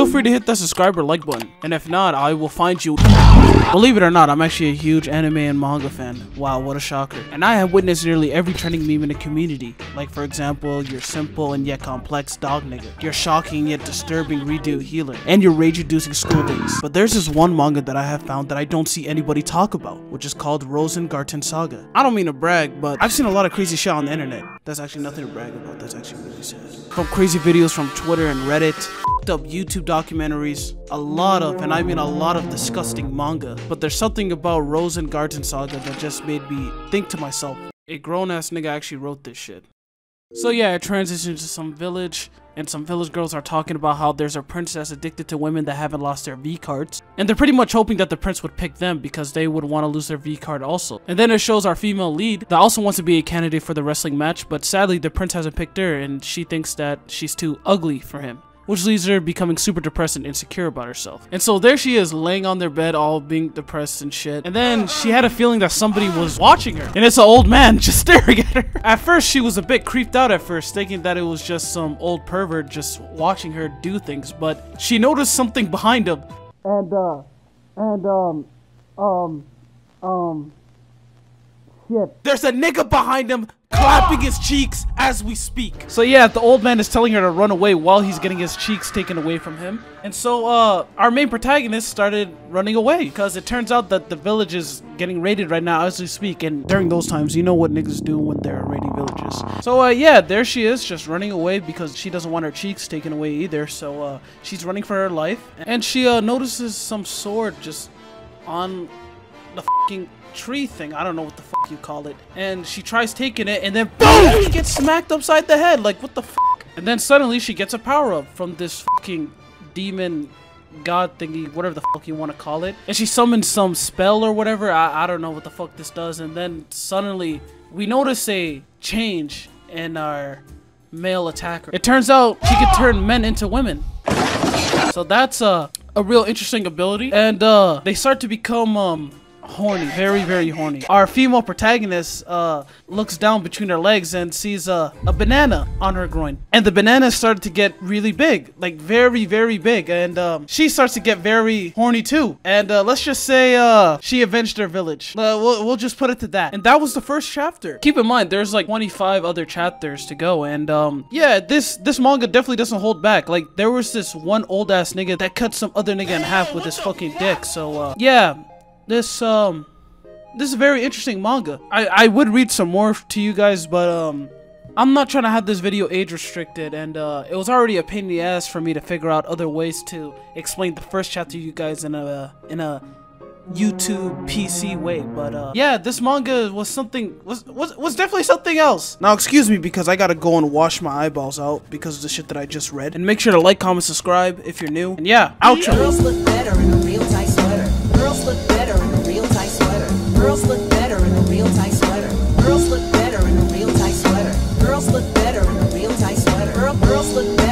feel free to hit that subscribe or like button. And if not, I will find you. Believe it or not, I'm actually a huge anime and manga fan. Wow, what a shocker. And I have witnessed nearly every trending meme in the community. Like for example, your simple and yet complex dog nigga, your shocking yet disturbing redo healer, and your rage-reducing school days. But there's this one manga that I have found that I don't see anybody talk about, which is called Rosengarten Saga. I don't mean to brag, but I've seen a lot of crazy shit on the internet. That's actually nothing to brag about, that's actually really sad. From crazy videos from Twitter and Reddit, up YouTube documentaries, a lot of, and I mean a lot of disgusting manga. But there's something about Rosengarten Saga that just made me think to myself, a grown-ass nigga actually wrote this shit. So yeah, it transitions to some village, and some village girls are talking about how there's a princess addicted to women that haven't lost their V-cards. And they're pretty much hoping that the prince would pick them because they would want to lose their V-card also. And then it shows our female lead that also wants to be a candidate for the wrestling match, but sadly the prince hasn't picked her and she thinks that she's too ugly for him, which leads her becoming super depressed and insecure about herself. And so there she is laying on their bed all being depressed and shit. And then she had a feeling that somebody was watching her. And it's an old man just staring at her. At first she was a bit creeped out at first, thinking that it was just some old pervert just watching her do things. But she noticed something behind him. Shit. There's a nigga behind him clapping his cheeks as we speak. So yeah, the old man is telling her to run away while he's getting his cheeks taken away from him. And so our main protagonist started running away because it turns out that the village is getting raided right now as we speak. And during those times, you know what niggas do when they're raiding villages. So yeah, there she is just running away because she doesn't want her cheeks taken away either. So she's running for her life, and she notices some sword just on the fucking tree thing. I don't know what the fuck you call it. And she tries taking it, and then boom, she gets smacked upside the head. Like, what the fuck? And then suddenly she gets a power up from this fucking demon god thingy, whatever the fuck you want to call it. And she summons some spell or whatever. I don't know what the fuck this does. And then suddenly we notice a change in our male attacker. It turns out she can turn men into women. So that's a real interesting ability. And they start to become horny, very horny. Our female protagonist looks down between her legs and sees a banana on her groin, and the banana started to get really big, like very big, and she starts to get very horny too. And let's just say she avenged her village. We'll just put it to that. And that was the first chapter. Keep in mind there's like 25 other chapters to go, and yeah, this manga definitely doesn't hold back. Like, there was this one old ass nigga that cut some other nigga in half with his fucking dick. So yeah, this is a very interesting manga. I would read some more to you guys, but I'm not trying to have this video age restricted, and it was already a pain in the ass for me to figure out other ways to explain the first chapter to you guys in a YouTube PC way. But yeah, this manga was something, was definitely something else. Now excuse me because I gotta go and wash my eyeballs out because of the shit that I just read. And make sure to like, comment, subscribe if you're new. And yeah, outro. Girls look better in a real tight sweater. Girls look better in a real tight sweater. Girls look better in a real tight sweater. Girls look better in a real tight sweater. Girls look better in a real tight sweater. Girls look better.